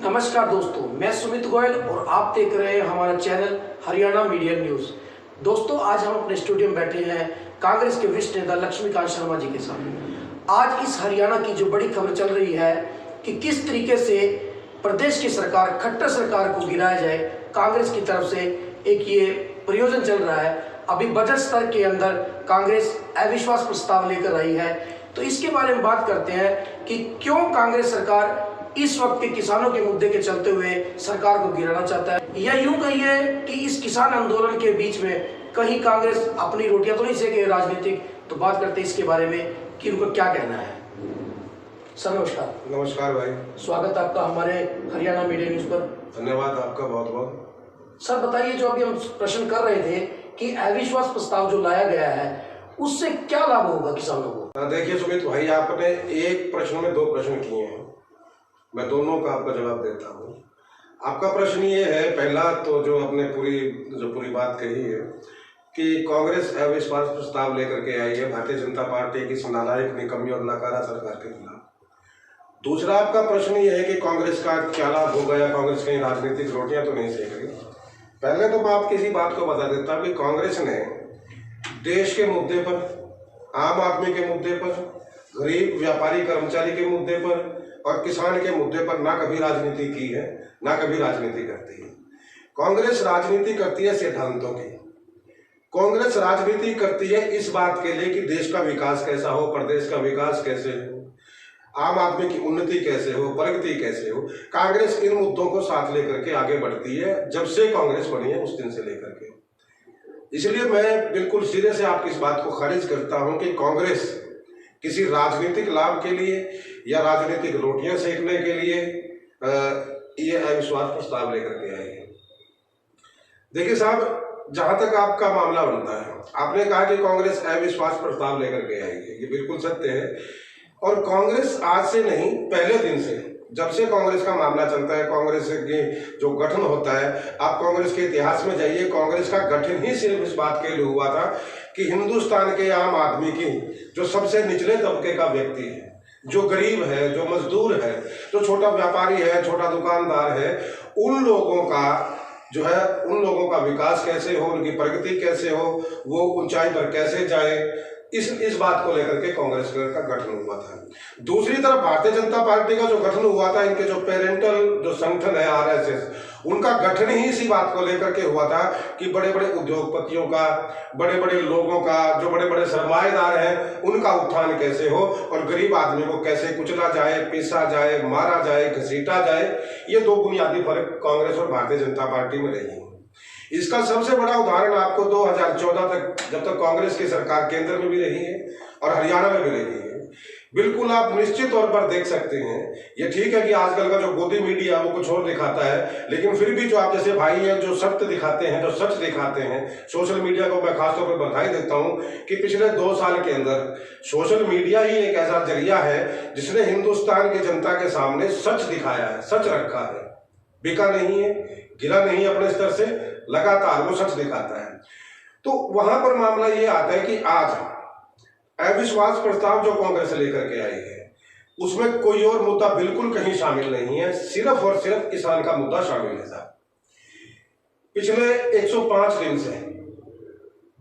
नमस्कार दोस्तों, मैं सुमित गोयल और आप देख रहे हैं हमारा चैनल हरियाणा मीडिया न्यूज। दोस्तों, आज हम अपने स्टूडियो में बैठे हैं कांग्रेस के वरिष्ठ नेता लक्ष्मीकांत शर्मा जी के साथ। आज इस हरियाणा की जो बड़ी खबर चल रही है कि किस तरीके से प्रदेश की सरकार, खट्टर सरकार को गिराया जाए, कांग्रेस की तरफ से एक ये प्रयोजन चल रहा है। अभी बजट स्तर के अंदर कांग्रेस अविश्वास प्रस्ताव लेकर आई है, तो इसके बारे में बात करते हैं कि क्यों कांग्रेस सरकार इस वक्त के किसानों के मुद्दे के चलते हुए सरकार को गिराना चाहता है, या यूं कहिए कि इस किसान आंदोलन के बीच में कहीं कांग्रेस अपनी रोटियां तो नहीं सेके राजनीतिक। तो बात करते हैं इसके बारे में कि उनका क्या कहना है। सर नमस्कार। नमस्कार भाई, स्वागत आपका हमारे हरियाणा मीडिया न्यूज पर। धन्यवाद आपका बहुत बहुत। सर बताइए, जो अभी हम प्रश्न कर रहे थे कि अविश्वास प्रस्ताव जो लाया गया है उससे क्या लाभ होगा किसानों को। देखिए सुमित भाई, आपने एक प्रश्न में दो प्रश्न किए हैं, मैं दोनों का आपका जवाब देता हूँ। आपका प्रश्न ये है, पहला तो जो आपने पूरी बात कही है कि कांग्रेस अविश्वास प्रस्ताव लेकर के आई है भारतीय जनता पार्टी की नालायक, निकम्मी और नाकारा सरकार के खिलाफ। दूसरा आपका प्रश्न ये है कि कांग्रेस का क्या लाभ होगा या कांग्रेस कहीं राजनीतिक रोटियां तो नहीं सेक रही। पहले तो मैं आपकी इसी बात को बता देता हूँ कि कांग्रेस ने देश के मुद्दे पर, आम आदमी के मुद्दे पर, गरीब व्यापारी कर्मचारी के मुद्दे पर और किसान के मुद्दे पर ना कभी राजनीति की है, ना कभी राजनीति करती है। कांग्रेस राजनीति करती है सिद्धांतों की। कांग्रेस राजनीति करती है इस बात के लिए कि देश का विकास कैसा हो, प्रदेश का विकास कैसे हो, आम आदमी की उन्नति कैसे हो, प्रगति कैसे हो। कांग्रेस इन मुद्दों को साथ लेकर के आगे बढ़ती है, जब से कांग्रेस बनी है उस दिन से लेकर के। इसलिए मैं बिल्कुल सिरे से आपकी इस बात को खारिज करता हूं कि कांग्रेस किसी राजनीतिक लाभ के लिए या राजनीतिक रोटियां सेकने के लिए ये अविश्वास प्रस्ताव लेकर के आई है। देखिए साहब, जहां तक आपका मामला बनता है, आपने कहा कि कांग्रेस अविश्वास प्रस्ताव लेकर के आई है, ये बिल्कुल सत्य है। और कांग्रेस आज से नहीं, पहले दिन से, जब से कांग्रेस का मामला चलता है, कांग्रेस की जो गठन होता है, आप कांग्रेस के इतिहास में जाइए, कांग्रेस का गठन ही सिर्फ इस बात के लिए हुआ था कि हिंदुस्तान के आम आदमी की, जो सबसे निचले तबके का व्यक्ति है, जो गरीब है, जो मजदूर है, जो छोटा व्यापारी है, छोटा दुकानदार है, उन लोगों का जो है, उन लोगों का विकास कैसे हो, उनकी प्रगति कैसे हो, वो ऊंचाई पर कैसे जाए, इस बात को लेकर के कांग्रेस का गठन हुआ था। दूसरी तरफ भारतीय जनता पार्टी का जो गठन हुआ था, इनके जो पेरेंटल जो संगठन है आरएसएस, उनका गठन ही इसी बात को लेकर के हुआ था कि बड़े बड़े उद्योगपतियों का, बड़े बड़े लोगों का, जो बड़े बड़े सरमाएदार हैं, उनका उत्थान कैसे हो और गरीब आदमी को कैसे कुचला जाए, पीसा जाए, मारा जाए, घसीटा जाए। ये दो बुनियादी फर्क कांग्रेस और भारतीय जनता पार्टी में रही है। इसका सबसे बड़ा उदाहरण आपको 2014 तक, जब तक कांग्रेस की सरकार केंद्र में भी रही है और हरियाणा में भी रही है, बिल्कुल आप निश्चित तौर पर देख सकते हैं। ये ठीक है कि आजकल का जो गोदी मीडिया वो कुछ और दिखाता है, लेकिन फिर भी जो आप जैसे भाई हैं जो सत्य दिखाते हैं, जो सच दिखाते हैं, सोशल मीडिया को मैं खासतौर पर बधाई देता हूं कि पिछले 2 साल के अंदर सोशल मीडिया ही एक ऐसा जरिया है जिसने हिंदुस्तान की जनता के सामने सच दिखाया है, सच रखा है, बिका नहीं है, गिरा नहीं है अपने स्तर से, लगातार वो सच दिखाता है। तो वहां पर मामला ये आता है कि आज अविश्वास प्रस्ताव जो कांग्रेस लेकर के आई है, उसमें कोई और मुद्दा बिल्कुल कहीं शामिल नहीं है, सिर्फ और सिर्फ किसान का मुद्दा शामिल है साहब। पिछले 105 दिन से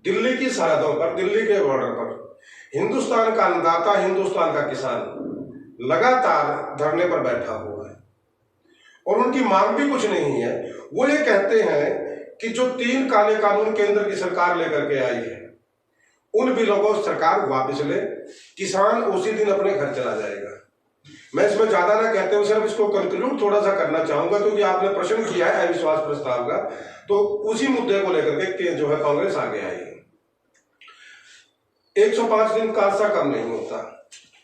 दिल्ली की सरहदों पर, दिल्ली के बॉर्डर पर हिंदुस्तान का अन्नदाता, हिंदुस्तान का किसान लगातार धरने पर बैठा हुआ है और उनकी मांग भी कुछ नहीं है। वो ये कहते हैं कि जो 3 काले कानून केंद्र की सरकार लेकर के आई है, उन बिलों को सरकार वापस ले, किसान उसी दिन अपने घर चला जाएगा। मैं इसमें ज्यादा ना कहते हुए सिर्फ इसको कंक्लूड थोड़ा सा करना चाहूंगा, क्योंकि आपने प्रश्न किया है अविश्वास प्रस्ताव का, तो उसी मुद्दे को लेकर के जो है कांग्रेस आगे आई है। 105 दिन का अर्सा कम नहीं होता।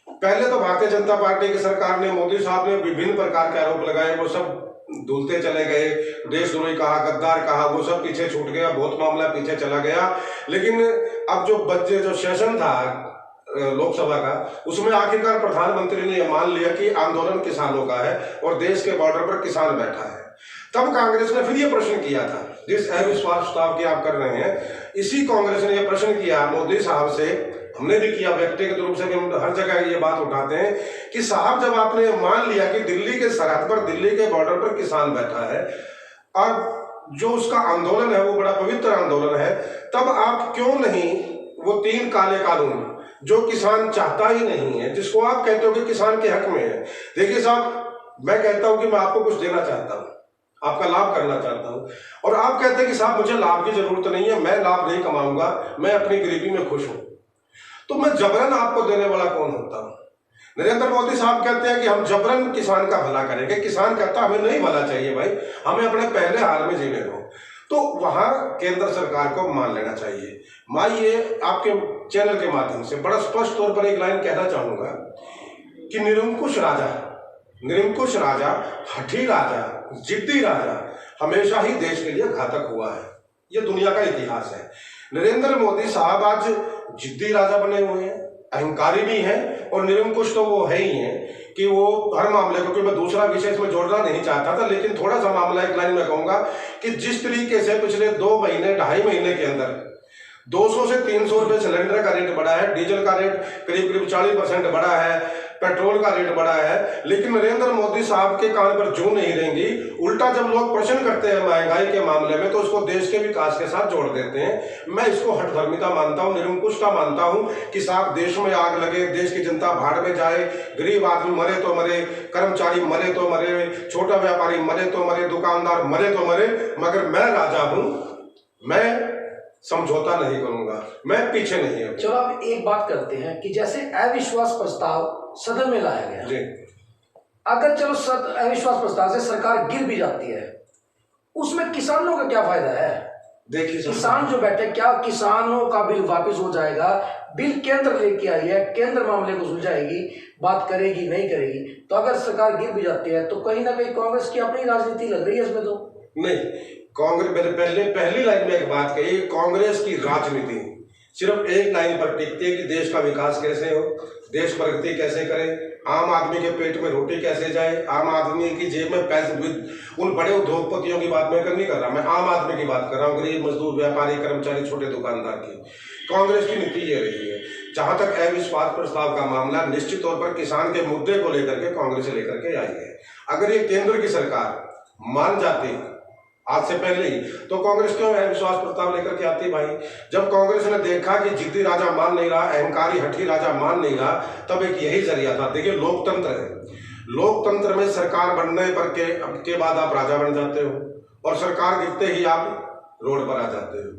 पहले तो भारतीय जनता पार्टी की सरकार ने, मोदी साहब ने विभिन्न प्रकार के आरोप लगाए, वो सब धुलते चले गए, देशद्रोही कहा, गद्दार कहा, वो सब पीछे छूट गया, बहुत मामला पीछे चला गया। लेकिन अब जो सेशन था लोकसभा का, उसमें आखिरकार प्रधानमंत्री ने यह मान लिया कि आंदोलन किसानों का है और देश के बॉर्डर पर किसान बैठा है। तब कांग्रेस ने फिर ये प्रश्न किया था, जिस अविश्वास प्रस्ताव की आप कर रहे हैं, इसी कांग्रेस ने यह प्रश्न किया मोदी साहब से हमने भी किया, व्यक्तिगत रूप से भी हम हर जगह ये बात उठाते हैं कि साहब जब आपने मान लिया कि दिल्ली के सरहद पर, दिल्ली के बॉर्डर पर किसान बैठा है और जो उसका आंदोलन है वो बड़ा पवित्र आंदोलन है, तब आप क्यों नहीं वो 3 काले कानून जो किसान चाहता ही नहीं है, जिसको आप कहते हो कि किसान के हक में है। देखिए साहब, मैं कहता हूं कि मैं आपको कुछ देना चाहता हूं, आपका लाभ करना चाहता हूं, और आप कहते हैं कि साहब मुझे लाभ की जरूरत नहीं है, मैं लाभ नहीं कमाऊंगा, मैं अपनी गरीबी में खुश हूं, तो मैं जबरन आपको देने वाला कौन होता हूं? नरेंद्र मोदी साहब कहते हैं कि हम जबरन किसान का भला करेंगे। किसान कहता हमें नहीं भला चाहिए भाई, हमें अपने पहले हाल में जीने दो। तो वहां केंद्र सरकार को मान लेना चाहिए। मैं ये आपके चैनल के माध्यम से बड़ा स्पष्ट तौर पर एक लाइन कहना चाहूंगा कि निरंकुश राजा, हठी राजा, जिद्दी राजा हमेशा ही देश के लिए घातक हुआ है। ये दुनिया का इतिहास है। नरेंद्र मोदी साहब आज जिद्दी राजा बने हुए हैं, अहंकारी भी हैं, और निरंकुश तो वो है ही हैं कि वो हर मामले को, क्योंकि मैं दूसरा विषय इसमें जोड़ना नहीं चाहता था, लेकिन थोड़ा सा मामला एक लाइन में कहूंगा कि जिस तरीके से पिछले 2 महीने 2.5 महीने के अंदर 200 से 300 रुपए सिलेंडर का रेट बढ़ा है, डीजल का रेट करीब 40% बढ़ा है, पेट्रोल का रेट बढ़ा है, लेकिन नरेंद्र मोदी साहब के कान पर जूं नहीं रहेंगी। उल्टा जब लोग प्रश्न करते हैं महंगाई के मामले में तो उसको देश के विकास के साथ जोड़ देते हैं। मैं इसको हठधर्मिता मानता हूं, निरंकुशता मानता हूं कि साहब देश में आग लगे, देश की जनता भाड़ में जाए, गरीब आदमी मरे तो मरे, कर्मचारी मरे तो मरे, छोटा व्यापारी मरे तो मरे, दुकानदार मरे तो मरे, मगर मैं राजा हूं, मैं समझौता नहीं करूंगा, मैं पीछे नहीं हूं। चलो अब एक बात करते हैं कि जैसे अविश्वास प्रस्ताव सदन में लाया गया जी। अगर चलो अविश्वास प्रस्ताव से सरकार गिर भी जाती है, उसमें किसानों का क्या फायदा है? देखिए किसान जो बैठे, क्या किसानों का बिल वापस हो जाएगा? बिल केंद्र लेके आई है, केंद्र मामले को सुलझाएगी, बात करेगी नहीं करेगी। तो अगर सरकार गिर भी जाती है तो कहीं ना कहीं कांग्रेस की अपनी राजनीति लग रही है इसमें। तो नहीं, कांग्रेस, मैंने पहली लाइन में एक बात कही, कांग्रेस की राजनीति सिर्फ एक लाइन पर टिकती है कि देश का विकास कैसे हो, देश प्रगति कैसे करे, आम आदमी के पेट में रोटी कैसे जाए, आम आदमी की जेब में पैसे। उन बड़े उद्योगपतियों की बात मैं नहीं कर रहा, मैं आम आदमी की बात कर रहा हूँ, गरीब मजदूर, व्यापारी, कर्मचारी, छोटे दुकानदार की। कांग्रेस की नीति ये रही है। जहां तक अविश्वास प्रस्ताव का मामला, निश्चित तौर पर किसान के मुद्दे को लेकर के कांग्रेस लेकर के आई है। अगर ये केंद्र की सरकार मान जाती आज से पहले ही, तो कांग्रेस क्यों अविश्वास प्रस्ताव लेकर के आती भाई? जब कांग्रेस ने देखा कि जिद्दी राजा मान नहीं रहा, अहंकारी हठी राजा मान नहीं रहा, तब एक यही जरिया था। देखिए लोकतंत्र है, लोकतंत्र में सरकार बनने पर के बाद आप राजा बन जाते हो, और सरकार गिरते ही आप रोड पर आ जाते हो।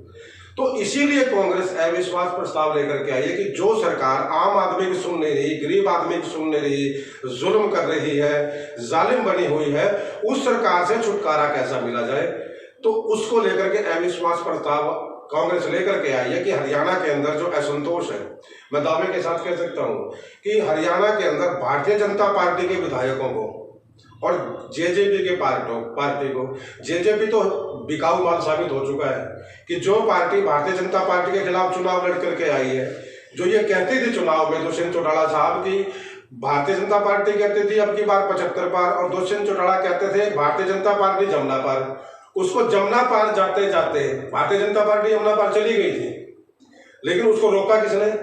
तो इसीलिए कांग्रेस अविश्वास प्रस्ताव लेकर के आई है कि जो सरकार आम आदमी की सुन नहीं रही, गरीब आदमी की सुन नहीं रही, जुल्म कर रही है, जालिम बनी हुई है, उस सरकार से छुटकारा कैसा मिला जाए, तो उसको लेकर के अविश्वास प्रस्ताव कांग्रेस लेकर के आई है। कि हरियाणा के अंदर जो असंतोष है, मैं दावे के साथ कह सकता हूं कि हरियाणा के अंदर भारतीय जनता पार्टी के विधायकों को और जेजेपी के पार्टी को, जेजेपी तो बिकाऊ माल साबित हो चुका है कि जो पार्टी भारतीय जनता पार्टी के खिलाफ चुनाव लड़ करके आई है, जो ये कहती थी चुनाव में दुष्यंत चौटाला साहब की भारतीय जनता पार्टी कहती थी अब की बार 75 पार, और दुष्यंत चौटाला कहते थे भारतीय जनता पार्टी जमुना पार। उसको जमुना पार जाते जाते भारतीय जनता पार्टी यमुना पार चली गई थी, लेकिन उसको रोका किसने?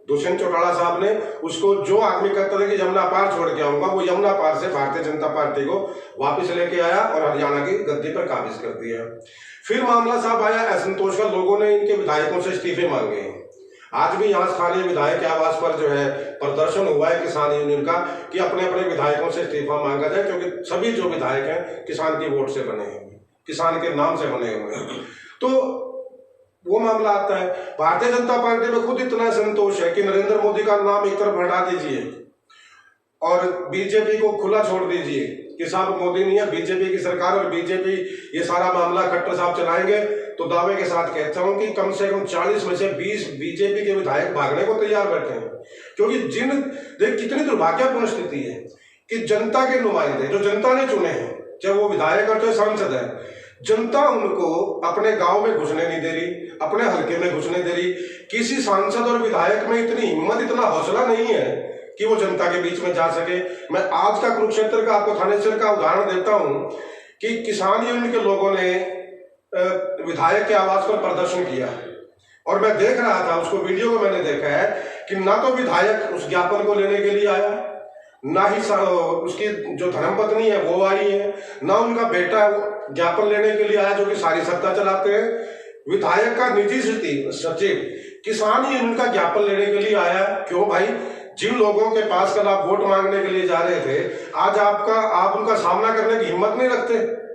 दुष्यंत चौटाला साहब ने। उसको जो आदमी कहता था कि यमुना पार छोड़ के आऊंगा, वो यमुना पार से भारतीय जनता पार्टी को वापस लेके आया और हरियाणा की गद्दी पर काबिज कर दिया। फिर मामला साहब आया असंतोष का, लोगों ने इनके विधायकों से इस्तीफे मांगे। आज भी यहाँ स्थानीय विधायक आवास पर जो है प्रदर्शन हुआ है किसान यूनियन का कि अपने अपने विधायकों से इस्तीफा मांगा जाए, क्योंकि सभी जो विधायक हैं किसान की वोट से बने हैं, किसान के नाम से बने हुए हैं। तो वो मामला आता है। भारतीय जनता पार्टी में खुद इतना संतोष है कि नरेंद्र मोदी का नाम एक तरफ हटा दीजिए और बीजेपी को खुला छोड़ दीजिए कि साहब मोदी नहीं है, बीजेपी की सरकार और बीजेपी ये सारा मामला खट्टर साहब चलाएंगे। तो दावे के साथ कहता हूं कि कम से कम 40 में से 20 बीजेपी के विधायक भागने को तैयार बैठे हैं, क्योंकि देख कितनी दुर्भाग्यपूर्ण स्थिति है कि जनता के नुमाइंदे जो जनता ने चुने हैं, चाहे वो विधायक और चाहे सांसद है, जनता उनको अपने गांव में घुसने नहीं दे रही, अपने हल्के में घुसने दे रही। किसी सांसद और विधायक में इतनी हिम्मत, इतना हौसला नहीं है कि वो जनता के बीच में जा सके। मैं आज का कुरुक्षेत्र का आपको थानेश्वर का उदाहरण देता हूं कि किसान यूनियन के लोगों ने विधायक के आवास पर प्रदर्शन किया और मैं देख रहा था उसको, वीडियो को मैंने देखा है कि ना तो विधायक उस ज्ञापन को लेने के लिए आया, ना ही उसकी जो धर्मपत्नी है वो आई है, ना उनका बेटा ज्ञापन लेने के लिए आया जो कि सारी सत्ता चलाते हैं। विधायक का निजी सचिव किसान ही उनका ज्ञापन लेने के लिए आया। क्यों भाई? जिन लोगों के पास कल आप वोट मांगने के लिए जा रहे थे, आज आप उनका सामना करने की हिम्मत नहीं रखते।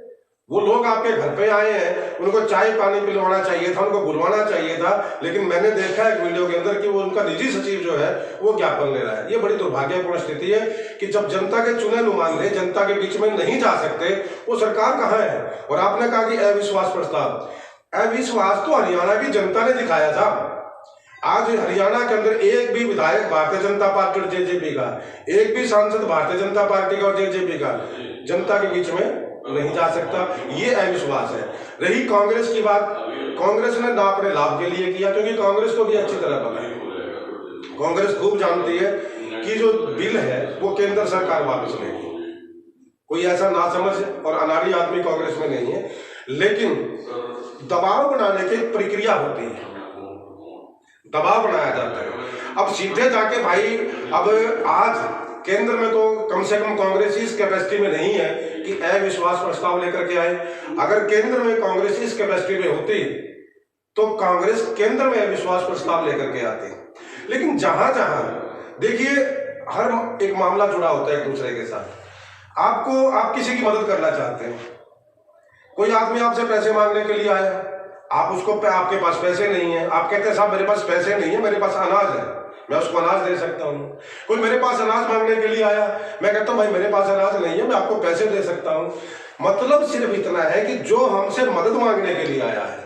वो लोग आपके घर पे आए हैं, उनको चाय पानी पिलवाना चाहिए था, उनको बुलवाना चाहिए था, लेकिन मैंने देखा है वीडियो के अंदर कि वो उनका निजी सचिव जो है वो ज्ञापन ले रहा है। ये बड़ी दुर्भाग्यपूर्ण स्थिति है कि जब जनता के चुने नुमाइंदे जनता के बीच में नहीं जा सकते, वो सरकार कहाँ है? और आपने कहा कि अविश्वास प्रस्ताव, अविश्वास तो हरियाणा की जनता ने दिखाया था। आज हरियाणा के अंदर एक भी विधायक भारतीय जनता पार्टी और जेजेपी का, एक भी सांसद भारतीय जनता पार्टी का और जेजेपी का जनता के बीच में नहीं जा सकता। ये अविश्वास है। रही कांग्रेस की बात, कांग्रेस ने ना अपने लाभ के लिए किया, क्योंकि कांग्रेस को भी अच्छी तरह पता है, कांग्रेस खूब जानती है कि जो बिल है वो केंद्र सरकार वापस लेगी। कोई ऐसा नासमझ और अनाड़ी आदमी कांग्रेस में नहीं है, लेकिन दबाव बनाने की प्रक्रिया होती है, दबाव बनाया जाता है। अब सीधे जाके भाई, अब आज केंद्र में तो कम से कम कांग्रेस इस कैपेसिटी में नहीं है कि अविश्वास प्रस्ताव लेकर के आए। अगर केंद्र में कांग्रेस इस कैपेसिटी में होती तो कांग्रेस केंद्र में अविश्वास प्रस्ताव लेकर के आती। लेकिन जहां जहां देखिए, हर एक मामला जुड़ा होता है एक दूसरे के साथ। आप किसी की मदद करना चाहते हैं, कोई आदमी आपसे पैसे मांगने के लिए आया, आप उसको आपके पास पैसे नहीं है, आप कहते हैं साहब मेरे पास पैसे नहीं है, मेरे पास अनाज है, मैं उसको अनाज दे सकता हूँ। कोई मेरे पास अनाज मांगने के लिए आया, मैं कहता हूँ भाई मेरे पास अनाज नहीं है, मैं आपको पैसे दे सकता हूँ। मतलब सिर्फ इतना है कि जो हमसे मदद मांगने के लिए आया है,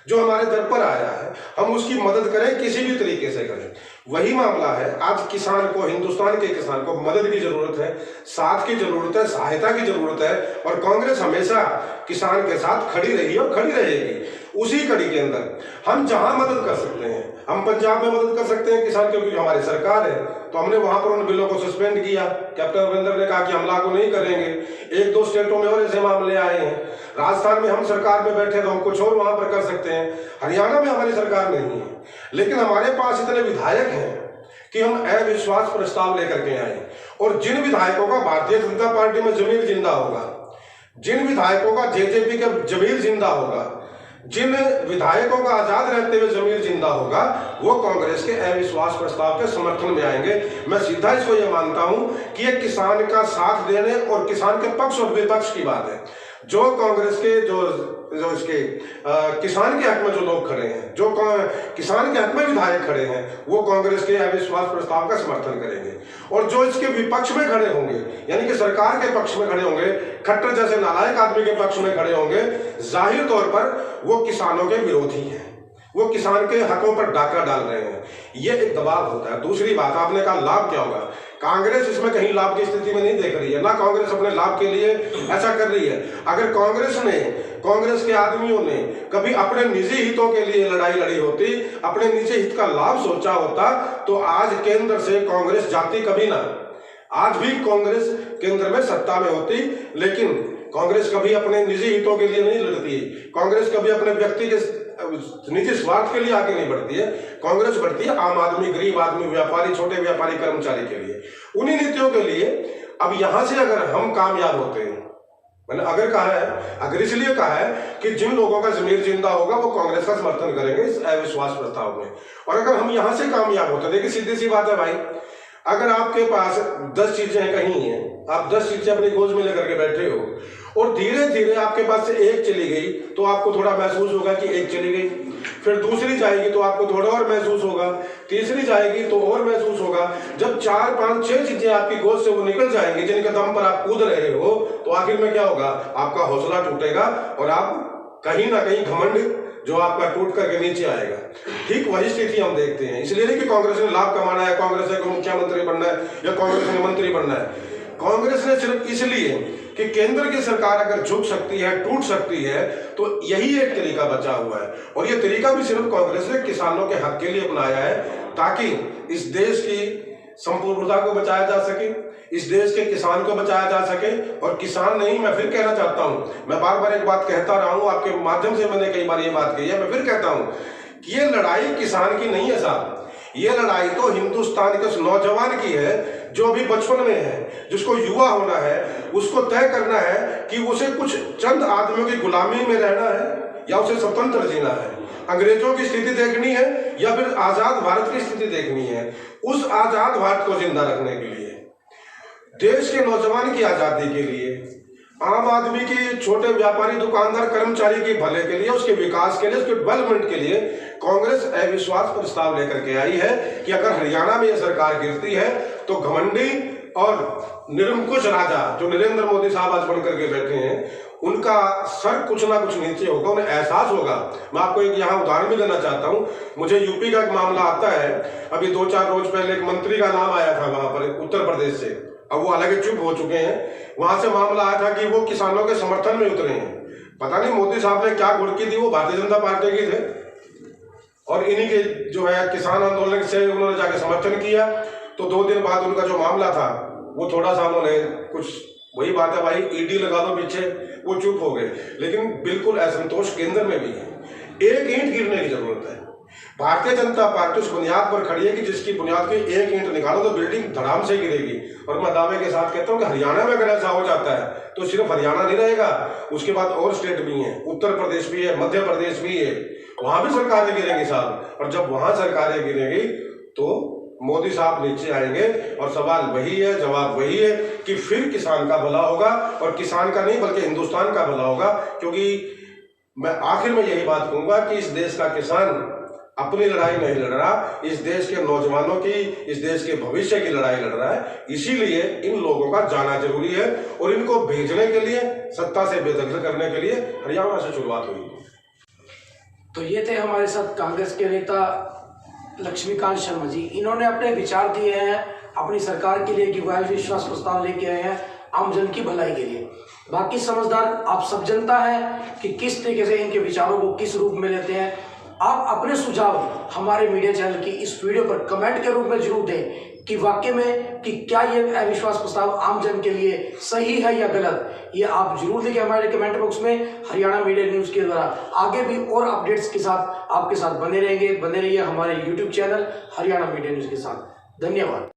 जो हमारे दर पर आया है, हम उसकी मदद करें, किसी भी तरीके से करें। वही मामला है। आज किसान को, हिंदुस्तान के किसान को मदद की जरूरत है, साथ की जरूरत है, सहायता की जरूरत है, और कांग्रेस हमेशा किसान के साथ खड़ी रही और खड़ी रहेगी। उसी कड़ी के अंदर हम जहां मदद कर सकते हैं, हम पंजाब में मदद कर सकते हैं किसान, क्योंकि हमारी सरकार है, तो हमने वहां पर उन बिलों को सस्पेंड किया। कैप्टन अमरिंदर ने कहा कि हम लागू नहीं करेंगे। एक दो स्टेटों में और ऐसे मामले आए हैं। राजस्थान में हम सरकार में बैठे तो हम कुछ और वहां पर कर सकते हैं। हरियाणा में हमारी सरकार नहीं है, लेकिन हमारे पास इतने विधायक हैं कि हम अविश्वास प्रस्ताव लेकर के आए। और जिन विधायकों का भारतीय जनता पार्टी में जमीर जिंदा होगा, जिन विधायकों का जेजेपी का जमीर जिंदा होगा, जिन विधायकों का आजाद रहते हुए जमीर जिंदा होगा, वो कांग्रेस के अविश्वास प्रस्ताव के समर्थन में आएंगे। मैं सीधा इसको ये मानता हूं कि ये किसान का साथ देने और किसान के पक्ष और विपक्ष की बात है। जो कांग्रेस के जो इसके किसान के हक में जो लोग खड़े हैं, जो किसान के हक में विधायक खड़े हैं, वो कांग्रेस के अविश्वास प्रस्ताव का समर्थन करेंगे। और जो इसके विपक्ष में खड़े होंगे, यानी कि सरकार के पक्ष में खड़े होंगे, खट्टर जैसे नालायक आदमी के पक्ष में खड़े होंगे, जाहिर तौर पर वो किसानों के विरोधी हैं, वो किसान के हकों पर डाका डाल रहे हैं। ये एक दबाव होता है। दूसरी बात, आपने कहा लाभ क्या होगा, कांग्रेस इसमें कहीं लाभ की स्थिति में नहीं देख रही है, ना कांग्रेस अपने लाभ के लिए ऐसा कर रही है। अगर कांग्रेस के आदमियों ने कभी अपने निजी हितों के लिए लड़ाई लड़ी होती, अपने निजी हित का लाभ सोचा होता, तो आज केंद्र से कांग्रेस जाती कभी ना। आज भी कांग्रेस केंद्र में सत्ता में होती, लेकिन कांग्रेस कभी अपने निजी हितों के लिए नहीं लड़ती। कांग्रेस कभी अपने व्यक्ति के निजी स्वार्थ के लिए आगे नहीं बढ़ती है। कांग्रेस बढ़ती है आम आदमी, गरीब आदमी, व्यापारी, छोटे व्यापारी, कर्मचारी के लिए, उन्हीं नीतियों के लिए। अब यहां से अगर हम कामयाब होते हैं, मैंने अगर इसलिए कहा है कि जिन लोगों का जमीर जिंदा होगा वो कांग्रेस का समर्थन करेंगे इस अविश्वास प्रस्ताव में। और अगर हम यहां से कामयाब होते, देखिए सीधी सी बात है भाई, अगर आपके पास 10 चीजें कहीं हैं, आप 10 चीजें अपनी गोद में लेकर के बैठे हो, और धीरे धीरे आपके पास से एक चली गई तो आपको थोड़ा महसूस होगा कि एक चली गई, फिर दूसरी जाएगी तो आपको थोड़ा और महसूस होगा, तीसरी जाएगी तो और महसूस होगा। जब 4, 5, 6 चीजें आपकी गोद से वो निकल जाएंगी, जिनके दम पर आप कूद रहे हो, तो आखिर में क्या होगा, आपका हौसला टूटेगा और आप कहीं ना कहीं घमंड जो आपका टूट करके नीचे आएगा। ठीक वही स्थिति हम देखते हैं। इसलिए नहीं कि कांग्रेस ने लाभ कमाना है, कांग्रेस को मुख्यमंत्री बनना है या कांग्रेस ने मंत्री बनना है। कांग्रेस ने सिर्फ इसलिए कि केंद्र की सरकार अगर झुक सकती है, टूट सकती है, तो यही एक तरीका बचा हुआ है। और ये तरीका भी सिर्फ कांग्रेस ने किसानों के हक के लिए अपनाया है, ताकि इस देश की संपूर्णता को बचाया जा सके, इस देश के किसान को बचाया जा सके। और किसान नहीं, मैं फिर कहना चाहता हूं, मैं बार बार एक बात कहता रहा हूं, आपके माध्यम से मैंने कई बार ये बात कही है, मैं फिर कहता हूं कि ये लड़ाई किसान की नहीं है साहब, ये लड़ाई तो हिंदुस्तान के उस नौजवान की है जो अभी बचपन में है, जिसको युवा होना है। उसको तय करना है कि उसे कुछ चंद आदमियों की गुलामी में रहना है या उसे स्वतंत्र जीना है, अंग्रेजों की स्थिति देखनी है या फिर आजाद भारत की स्थिति देखनी है। उस आजाद भारत को जिंदा रखने के लिए, देश के नौजवान की आजादी के लिए, आम आदमी की, छोटे व्यापारी, दुकानदार, कर्मचारी के भले के लिए, उसके विकास के लिए, उसके डेवलपमेंट के लिए कांग्रेस अविश्वास प्रस्ताव लेकर के आई है कि अगर हरियाणा में यह सरकार गिरती है तो घमंडी और निरंकुश राजा जो नरेंद्र मोदी साहब आज बनकर के बैठे हैं, उनका सर कुछ ना कुछ नीचे होगा, उन्हें एहसास होगा। मैं आपको एक यहाँ उदाहरण भी देना चाहता हूँ। मुझे यूपी का एक मामला आता है, अभी 2-4 रोज पहले एक मंत्री का नाम आया था वहां पर, उत्तर प्रदेश से। अब वो हालांकि चुप हो चुके हैं। वहां से मामला आया था कि वो किसानों के समर्थन में उतरे हैं। पता नहीं मोदी साहब ने क्या गुड़की दी, वो भारतीय जनता पार्टी की थे और इन्हीं के जो है किसान आंदोलन से उन्होंने जाके समर्थन किया। तो 2 दिन बाद उनका जो मामला था वो थोड़ा सा उन्होंने कुछ, वही बात है भाई, ईडी लगा दो पीछे, वो चुप हो गए। लेकिन बिल्कुल असंतोष केंद्र में भी है। एक ईंट गिरने की जरूरत है। भारतीय जनता पार्टी उस बुनियाद पर खड़ी है कि जिसकी बुनियाद की एक ईंट निकालो तो बिल्डिंग धड़ाम से गिरेगी। और मैं दावे के साथ कहता हूं कि हरियाणा में अगर ऐसा हो जाता है तो सिर्फ हरियाणा नहीं रहेगा, उसके बाद और स्टेट भी हैं, उत्तर प्रदेश भी है, मध्य प्रदेश भी है, वहां भी सरकारें गिरेंगी साहब। और जब वहां सरकारें गिरेंगी तो मोदी साहब नीचे आएंगे और सवाल वही है, जवाब वही है कि फिर किसान का भला होगा, और किसान का नहीं बल्कि हिंदुस्तान का भला होगा। क्योंकि मैं आखिर में यही बात कहूंगा कि इस देश का किसान अपनी लड़ाई नहीं लड़ रहा, इस देश के नौजवानों की, इस देश के भविष्य की लड़ाई लड़ रहा है। इसीलिए इन लोगों का जाना जरूरी है और इनको भेजने के लिए, सत्ता से बेदखल करने के लिए हरियाणा से शुरुआत हुई। तो ये थे हमारे साथ कांग्रेस के नेता लक्ष्मीकांत शर्मा जी। इन्होंने अपने विचार दिए हैं अपनी सरकार के लिए कि वह अविश्वास प्रस्ताव लेके आए हैं आम जन की भलाई के लिए। बाकी समझदार आप सब जनता है कि किस तरीके से इनके विचारों को किस रूप में लेते हैं। आप अपने सुझाव हमारे मीडिया चैनल की इस वीडियो पर कमेंट के रूप में जरूर दें कि वाकई में कि क्या ये अविश्वास प्रस्ताव आम जन के लिए सही है या गलत। ये आप जरूर लिखें हमारे कमेंट बॉक्स में। हरियाणा मीडिया न्यूज़ के द्वारा आगे भी और अपडेट्स के साथ आपके साथ बने रहिए हमारे YouTube channel Haryana media news के साथ। धन्यवाद।